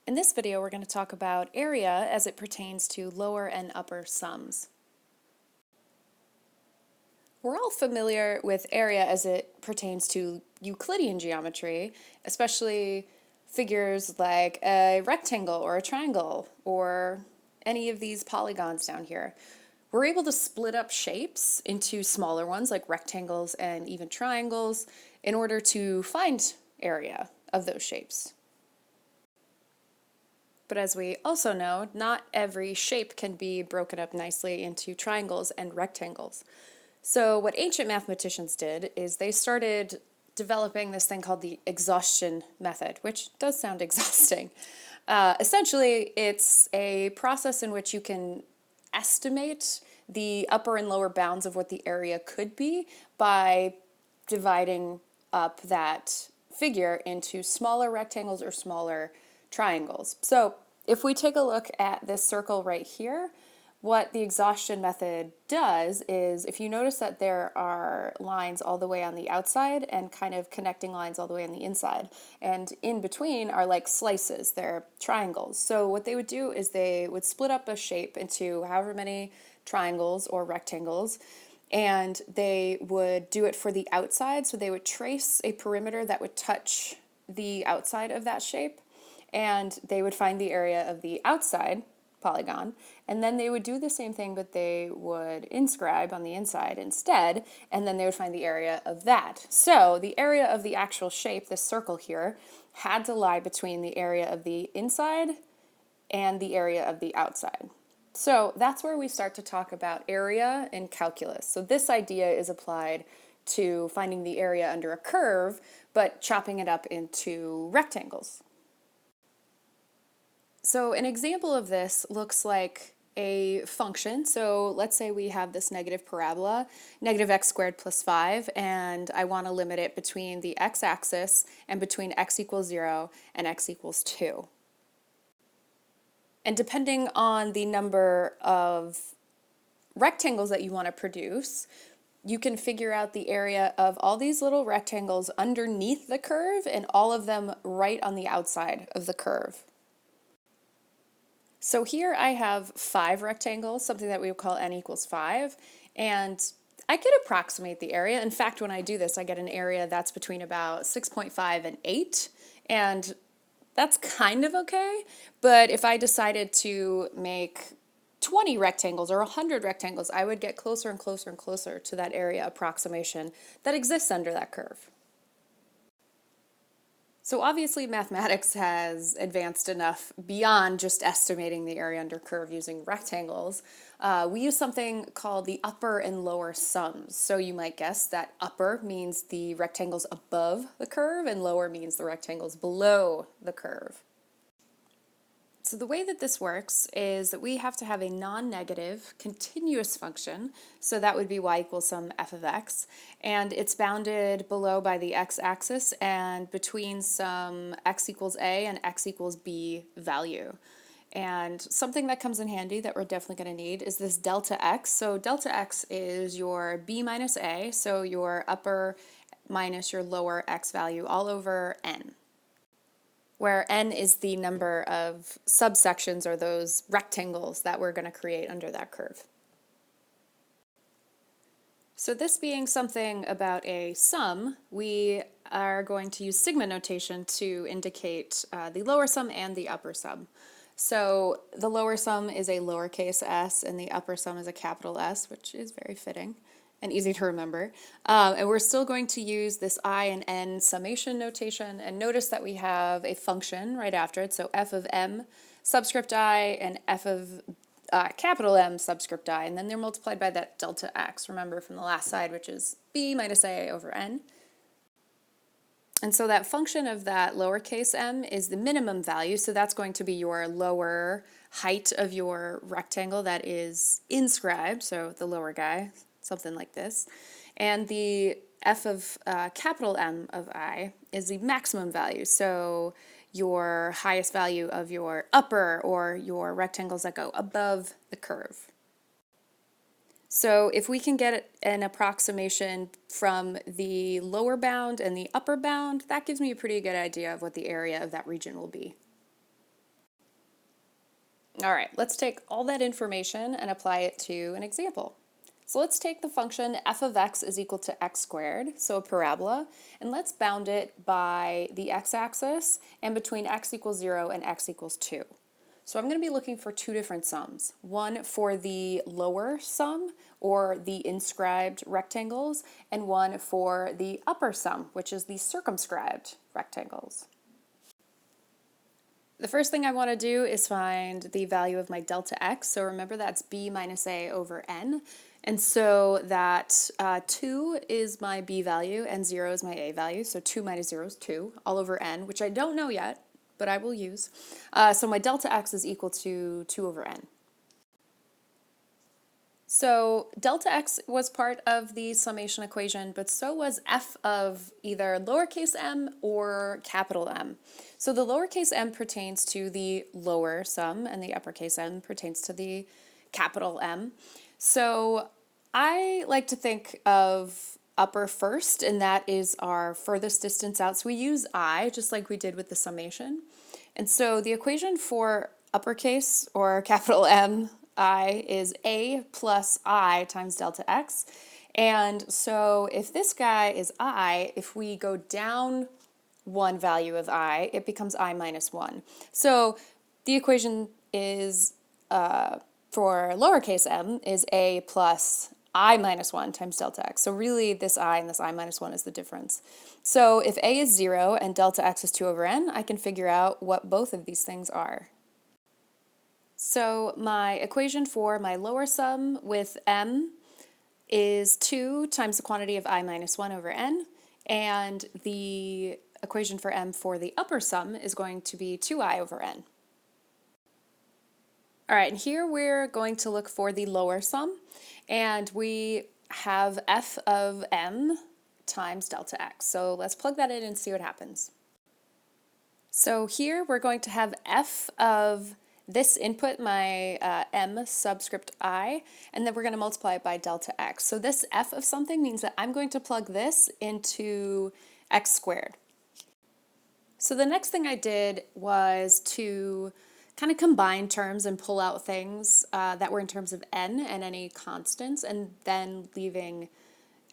In this video, we're going to talk about area as it pertains to lower and upper sums. We're all familiar with area as it pertains to Euclidean geometry, especially figures like a rectangle or a triangle or any of these polygons down here. We're able to split up shapes into smaller ones like rectangles and even triangles in order to find area of those shapes. But as we also know, not every shape can be broken up nicely into triangles and rectangles. So what ancient mathematicians did is they started developing this thing called the exhaustion method, which does sound exhausting. Essentially, it's a process in which you can estimate the upper and lower bounds of what the area could be by dividing up that figure into smaller rectangles or smaller triangles. So if we take a look at this circle right here, what the exhaustion method does is, if you notice that there are lines all the way on the outside and kind of connecting lines all the way on the inside, and in between are like slices, they're triangles. So what they would do is they would split up a shape into however many triangles or rectangles, and they would do it for the outside. So they would trace a perimeter that would touch the outside of that shape, and they would find the area of the outside polygon, and then they would do the same thing, but they would inscribe on the inside instead, and then they would find the area of that. So the area of the actual shape, this circle here, had to lie between the area of the inside and the area of the outside. So that's where we start to talk about area in calculus. So this idea is applied to finding the area under a curve, but chopping it up into rectangles. So an example of this looks like a function. So let's say we have this negative parabola, negative x squared plus 5, and I want to limit it between the x-axis and between x equals 0 and x equals 2. And depending on the number of rectangles that you want to produce, you can figure out the area of all these little rectangles underneath the curve and all of them right on the outside of the curve. So here I have 5 rectangles, something that we would call n equals 5, and I could approximate the area. In fact, when I do this, I get an area that's between about 6.5 and 8, and that's kind of okay. But if I decided to make 20 rectangles or 100 rectangles, I would get closer and closer and closer to that area approximation that exists under that curve. So obviously mathematics has advanced enough beyond just estimating the area under curve using rectangles. We use something called the upper and lower sums. So you might guess that upper means the rectangles above the curve and lower means the rectangles below the curve. So the way that this works is that we have to have a non-negative continuous function, so that would be y equals some f of x, and it's bounded below by the x-axis and between some x equals a and x equals b value. And something that comes in handy that we're definitely going to need is this delta x. So delta x is your b minus a, so your upper minus your lower x value all over n, where n is the number of subsections or those rectangles that we're going to create under that curve. So this being something about a sum, we are going to use sigma notation to indicate the lower sum and the upper sum. So the lower sum is a lowercase s and the upper sum is a capital S, which is very fitting and easy to remember. And we're still going to use this I and n summation notation, and notice that we have a function right after it, so f of m subscript I and f of capital M subscript I, and then they're multiplied by that delta x, remember from the last side, which is b minus a over n. And so that function of that lowercase m is the minimum value, so that's going to be your lower height of your rectangle that is inscribed, so the lower guy, something like this. And the f of capital M of I is the maximum value, so your highest value of your upper or your rectangles that go above the curve. So if we can get an approximation from the lower bound and the upper bound, that gives me a pretty good idea of what the area of that region will be. All right, let's take all that information and apply it to an example. So let's take the function f of x is equal to x squared, so a parabola, and let's bound it by the x-axis and between x equals 0 and x equals 2. So I'm going to be looking for two different sums, one for the lower sum, or the inscribed rectangles, and one for the upper sum, which is the circumscribed rectangles. The first thing I want to do is find the value of my delta x. So remember that's b minus a over n. And so that 2 is my b value and 0 is my a value. So 2 minus 0 is 2, all over n, which I don't know yet, but I will use. So my delta x is equal to 2 over n. So delta x was part of the summation equation, but so was f of either lowercase m or capital M. So the lowercase m pertains to the lower sum and the uppercase m pertains to the capital M. So I like to think of upper first, and that is our furthest distance out. So we use I, just like we did with the summation. And so the equation for uppercase or capital M I is a plus I times delta x. And so if this guy is I, if we go down one value of I, it becomes I minus 1. So the equation is, for lowercase m, is a plus I minus 1 times delta x. So really this I and this I minus 1 is the difference. So if a is 0 and delta x is 2 over n, I can figure out what both of these things are. So my equation for my lower sum with m is 2 times the quantity of I minus 1 over n, and the equation for m for the upper sum is going to be 2i over n. All right, and here we're going to look for the lower sum, and we have f of m times delta x. So let's plug that in and see what happens. So here we're going to have f of this input, my m subscript I, and then we're going to multiply it by delta x. So this f of something means that I'm going to plug this into x squared. So the next thing I did was to kind of combine terms and pull out things that were in terms of n and any constants, and then leaving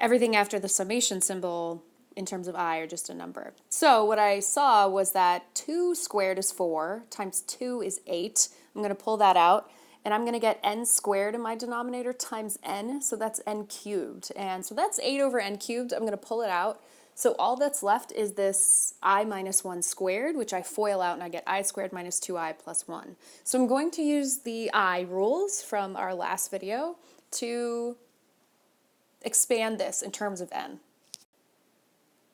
everything after the summation symbol in terms of I or just a number. So what I saw was that 2 squared is 4 times 2 is 8. I'm going to pull that out, and I'm going to get n squared in my denominator times n, so that's n cubed. And so that's 8 over n cubed. I'm going to pull it out. So all that's left is this I minus 1 squared, which I FOIL out and I get I squared minus 2i plus 1. So I'm going to use the I rules from our last video to expand this in terms of n.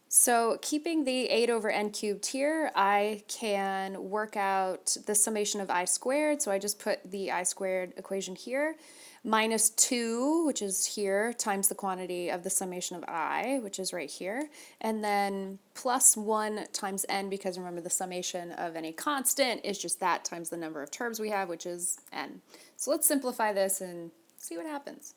So keeping the 8 over n cubed here, I can work out the summation of I squared. So I just put the I squared equation here, minus 2, which is here, times the quantity of the summation of I, which is right here, and then plus 1 times n, because remember the summation of any constant is just that times the number of terms we have, which is n. So let's simplify this and see what happens.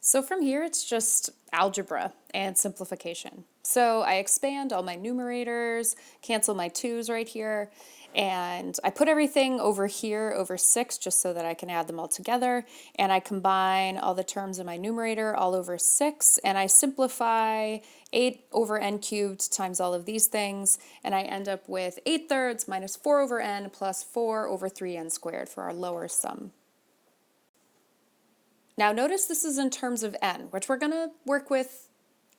So from here, it's just algebra and simplification. So I expand all my numerators, cancel my 2's right here, and I put everything over here over 6 just so that I can add them all together, and I combine all the terms in my numerator all over 6, and I simplify 8 over n cubed times all of these things, and I end up with 8 thirds minus 4 over n plus 4 over 3n squared for our lower sum. Now notice this is in terms of n, which we're going to work with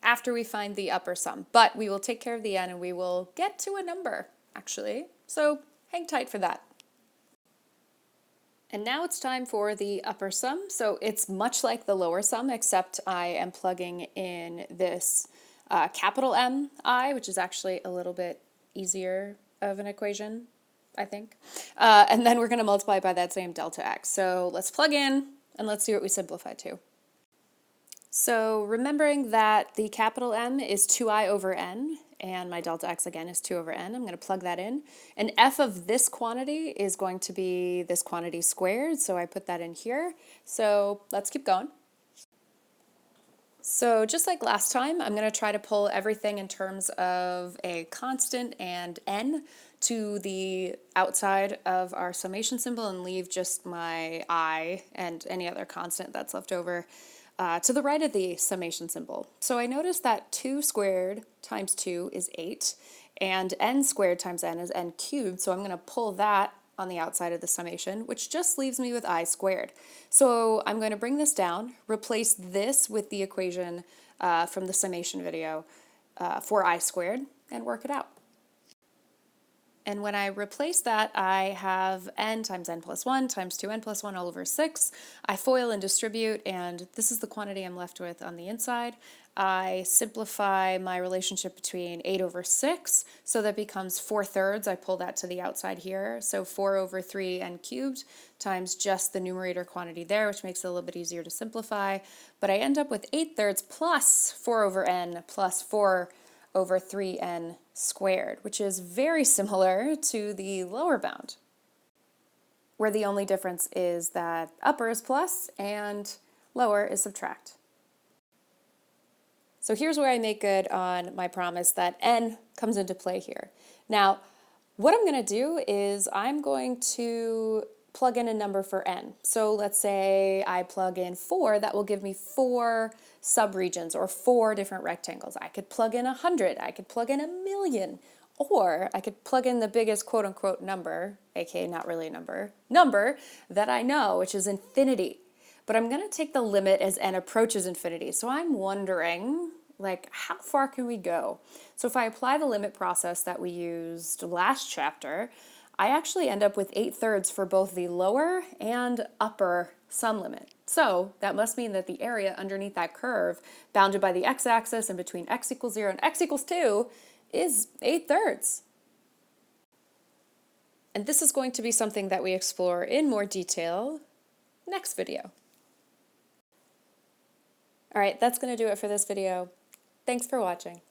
after we find the upper sum, but we will take care of the n and we will get to a number, actually. So hang tight for that. And now it's time for the upper sum. So it's much like the lower sum, except I am plugging in this capital M I, which is actually a little bit easier of an equation, I think. And then we're going to multiply by that same delta x. So let's plug in and let's see what we simplify to. So remembering that the capital M is 2i over n, and my delta x again is 2 over n, I'm going to plug that in. And f of this quantity is going to be this quantity squared, so I put that in here. So let's keep going. So just like last time, I'm going to try to pull everything in terms of a constant and n to the outside of our summation symbol and leave just my I and any other constant that's left over to the right of the summation symbol. So I noticed that 2 squared times 2 is 8, and n squared times n is n cubed, so I'm going to pull that on the outside of the summation, which just leaves me with I squared. So I'm going to bring this down, replace this with the equation from the summation video for I squared, and work it out. And when I replace that, I have n times n plus 1 times 2n plus 1 all over 6. I FOIL and distribute, and this is the quantity I'm left with on the inside. I simplify my relationship between 8 over 6, so that becomes 4/3. I pull that to the outside here, so 4 over 3n cubed times just the numerator quantity there, which makes it a little bit easier to simplify. But I end up with 8/3 plus 4 over n plus 4 over 3n squared, which is very similar to the lower bound, where the only difference is that upper is plus and lower is subtract. So here's where I make good on my promise that n comes into play here. Now, what I'm going to do is I'm going to plug in a number for n. So let's say I plug in 4, that will give me 4 subregions or 4 different rectangles. I could plug in 100, I could plug in 1,000,000, or I could plug in the biggest quote-unquote number, aka not really a number that I know, which is infinity. But I'm going to take the limit as n approaches infinity. So I'm wondering, like, how far can we go? So if I apply the limit process that we used last chapter, I actually end up with 8/3 for both the lower and upper sum limit. So that must mean that the area underneath that curve, bounded by the x-axis and between x equals 0 and x equals 2, is 8/3. And this is going to be something that we explore in more detail next video. All right, that's going to do it for this video. Thanks for watching.